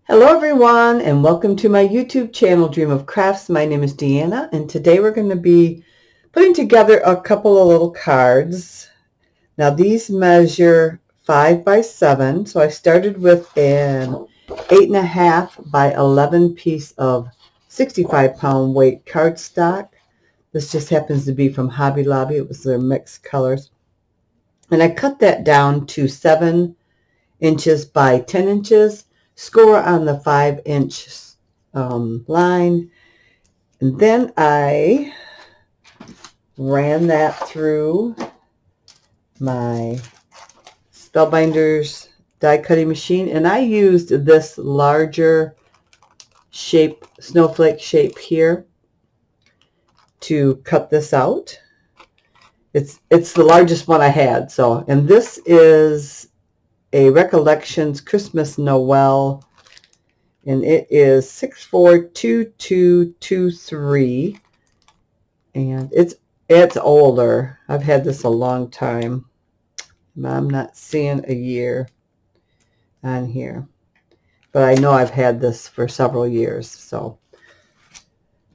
Hello everyone and welcome to my YouTube channel Dream of Crafts. My name is Deanna and today we're going to be putting together a couple of little cards. Now these measure 5 by 7, so I started with an 8.5 by 11 piece of 65-pound weight cardstock. This just happens to be from Hobby Lobby. It was their mixed colors. And I cut that down to 7 inches by 10 inches. Score on the 5-inch line, and then I ran that through my Spellbinders die cutting machine, and I used this larger shape, snowflake shape here to cut this out. It's the largest one I had. So, and this is a Recollections Christmas Noel, and it is 642223, and it's older. I've had this a long time. I'm not seeing a year on here, but I know I've had this for several years. So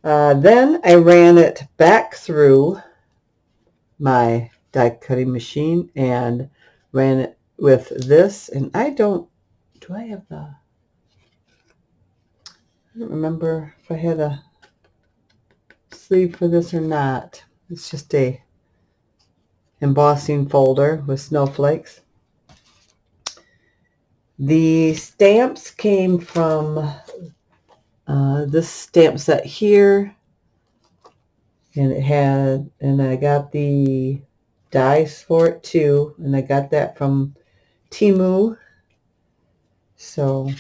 then I ran it back through my die cutting machine and ran it with this, and I don't remember if I had a sleeve for this or not. It's just a embossing folder with snowflakes. The stamps came from this stamp set here, and I got the dies for it too, and I got that from Temu. So,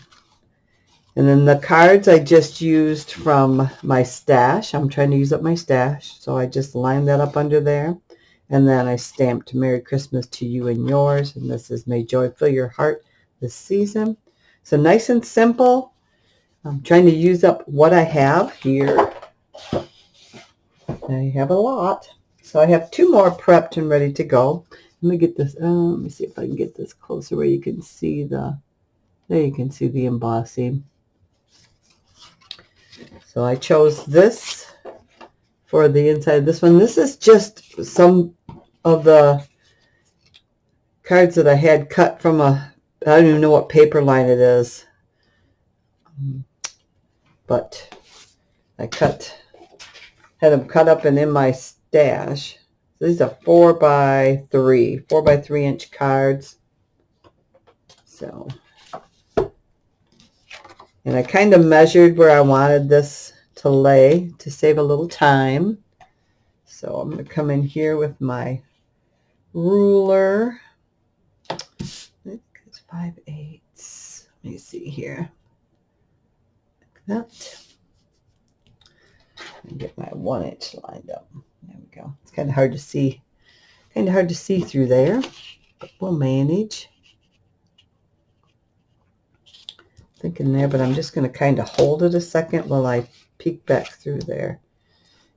and then the cards I just used from my stash. I'm trying to use up my stash, so I just lined that up under there, and then I stamped Merry Christmas to you and yours, and this is May Joy Fill Your Heart this season. So nice and simple. I'm trying to use up what I have here. I have a lot. So I have 2 more prepped and ready to go. Let me get this, let me see if I can get this closer where you can see there you can see the embossing. So I chose this for the inside of this one. This is just some of the cards that I had cut from I don't even know what paper line it is. But I had them cut up and in my stash. So these are 4 by 3 inch cards. So, and I kind of measured where I wanted this to lay to save a little time. So I'm going to come in here with my ruler. It's 5/8. Let me see here. Like that. And get my 1 inch lined up. There we go. It's kind of hard to see. Kind of hard to see through there, but we'll manage. Thinking there, but I'm just going to kind of hold it a second while I peek back through there.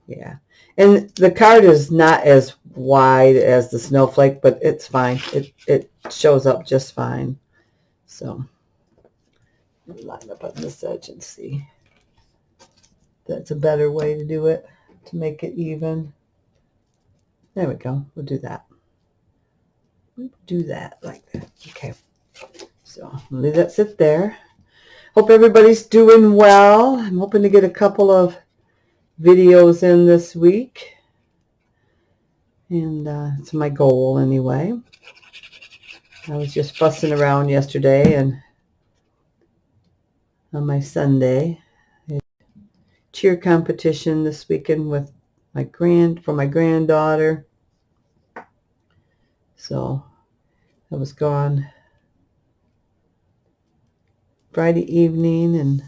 Yeah. And the card is not as wide as the snowflake, but it's fine. It shows up just fine. So let me line up on this edge and see. That's a better way to do it, to make it even. There we go. We'll do that. We'll do that like that. Okay. So I'll leave that sit there. Hope everybody's doing well. I'm hoping to get a couple of videos in this week. And it's my goal anyway. I was just fussing around yesterday and on my Sunday. Cheer competition this weekend with my granddaughter. So I was gone Friday evening and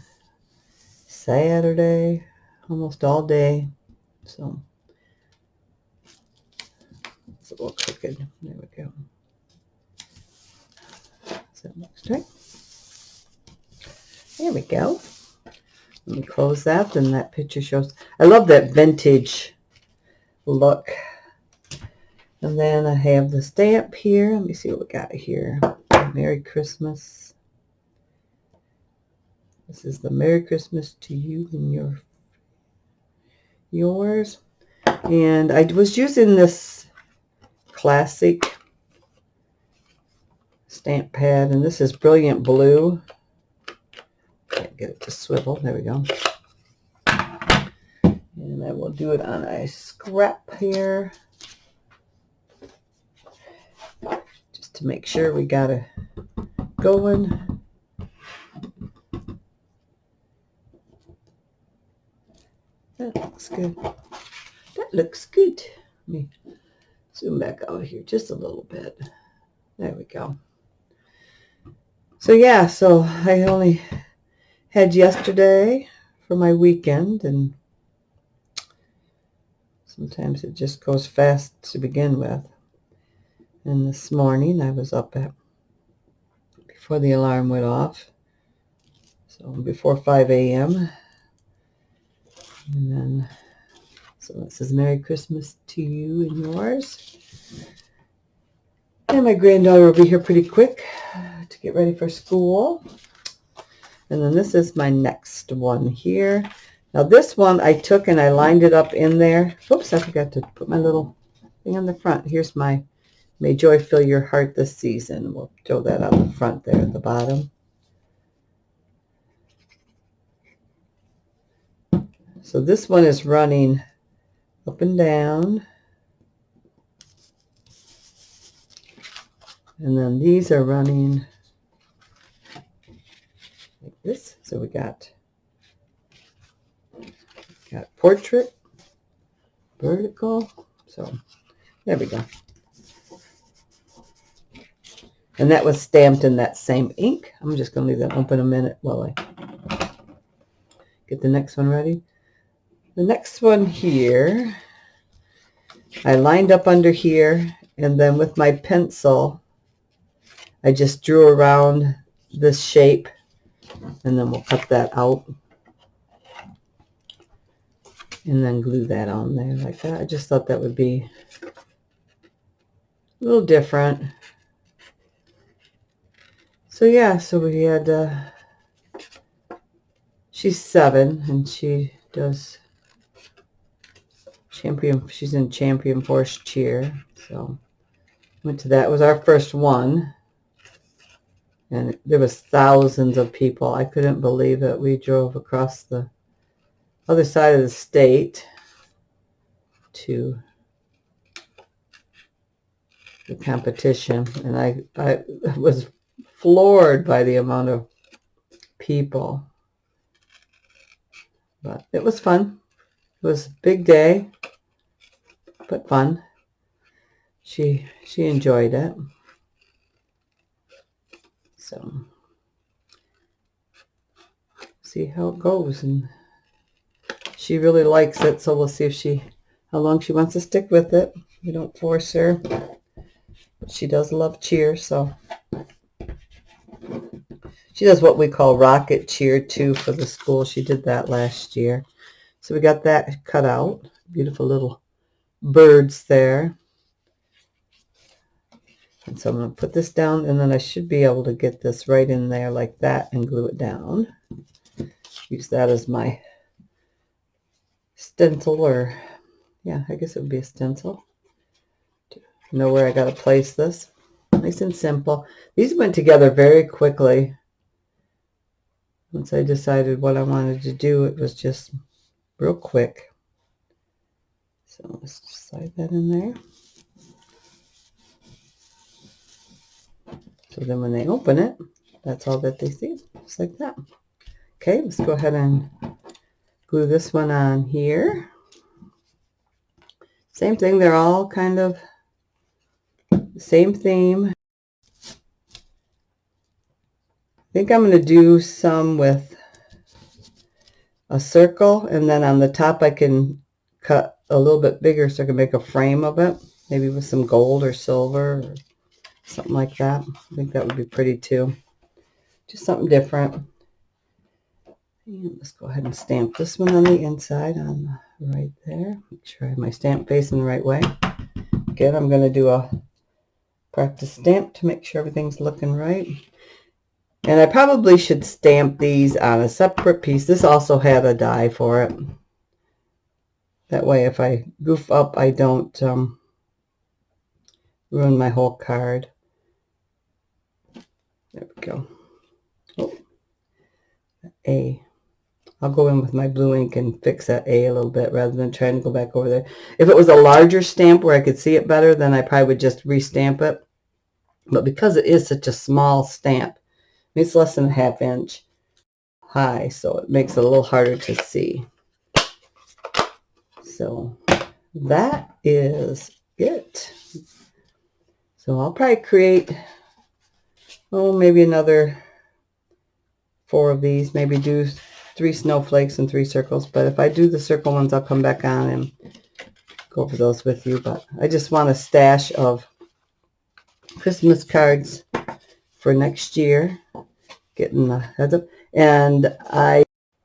Saturday, almost all day. So it's a little crooked. There we go. So that looks right. There we go. Let me close that, and that picture shows. I love that vintage look. And then I have the stamp here. Let me see what we got here. Merry Christmas. This is the Merry Christmas to you and yours. And I was using this classic stamp pad, and this is Brilliant Blue. Can't get it to swivel. There we go. And I will do it on a scrap here, just to make sure we got it going. That looks good. That looks good. Let me zoom back out here just a little bit. There we go. So yeah, so I only had yesterday for my weekend, and sometimes it just goes fast to begin with. And this morning I was up before the alarm went off, so before 5 a.m. And then, so it says Merry Christmas to you and yours. And my granddaughter will be here pretty quick to get ready for school. And then this is my next one here. Now this one I took and I lined it up in there. Oops, I forgot to put my little thing on the front. Here's my May Joy Fill Your Heart This Season. We'll throw that on the front there at the bottom. So this one is running up and down. And then these are running like this. So we got portrait, vertical. So there we go. And that was stamped in that same ink. I'm just going to leave that open a minute while I get the next one ready. The next one here, I lined up under here, and then with my pencil, I just drew around this shape, and then we'll cut that out and then glue that on there like that. I just thought that would be a little different. So yeah, so we had, she's 7, and she does she's in Champion Force Cheer. So went to that. It was our first one. And there was thousands of people. I couldn't believe it. We drove across the other side of the state to the competition. And I was floored by the amount of people. But it was fun. It was a big day, but fun. She enjoyed it. So see how it goes, and she really likes it, so we'll see if how long she wants to stick with it. We don't force her, but she does love cheer, so she does what we call rocket cheer too for the school. She did that last year. So we got that cut out. Beautiful little birds there. And so I'm going to put this down, and then I should be able to get this right in there like that and glue it down. Use that as my stencil, or yeah, I guess it would be a stencil. To know where I got to place this. Nice and simple. These went together very quickly. Once I decided what I wanted to do, it was just real quick. So let's just slide that in there. So then when they open it, that's all that they see, just like that. Okay, let's go ahead and glue this one on here. Same thing, they're all kind of the same theme. I think I'm going to do some with a circle, and then on the top I can cut a little bit bigger so I can make a frame of it, maybe with some gold or silver or something like that. I think that would be pretty too. Just something different. And let's go ahead and stamp this one on the inside, on right there. Make sure I have my stamp facing the right way. Again, I'm going to do a practice stamp to make sure everything's looking right. And I probably should stamp these on a separate piece. This also had a die for it. That way if I goof up, I don't ruin my whole card. There we go. Oh, A. I'll go in with my blue ink and fix that A a little bit rather than trying to go back over there. If it was a larger stamp where I could see it better, then I probably would just restamp it. But because it is such a small stamp, it's less than a ½ inch high, so it makes it a little harder to see. So that is it. So I'll probably create, maybe another 4 of these, maybe do 3 snowflakes and 3 circles. But if I do the circle ones, I'll come back on and go over those with you. But I just want a stash of Christmas cards for next year. Getting the heads up. And I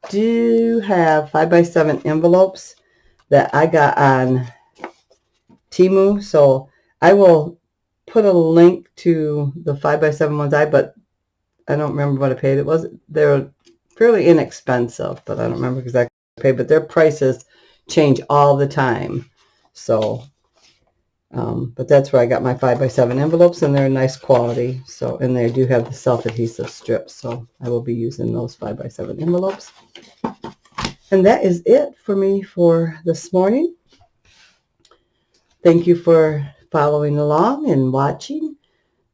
do have 5x7 envelopes that I got on Temu. So I will put a link to the 5x7 ones but I don't remember what I paid. They're fairly inexpensive, but I don't remember exactly what I paid. But their prices change all the time. So, but that's where I got my 5x7 envelopes, and they're nice quality. So, and they do have the self-adhesive strips. So I will be using those 5x7 envelopes. And that is it for me for this morning. Thank you for following along and watching.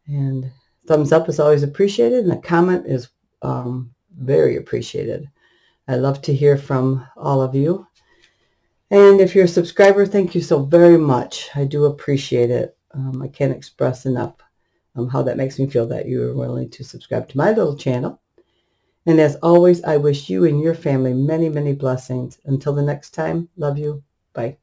And thumbs up is always appreciated, and a comment is very appreciated. I love to hear from all of you. And if you're a subscriber, thank you so very much. I do appreciate it. I can't express enough how that makes me feel that you are willing to subscribe to my little channel. And as always, I wish you and your family many, many blessings. Until the next time, love you. Bye.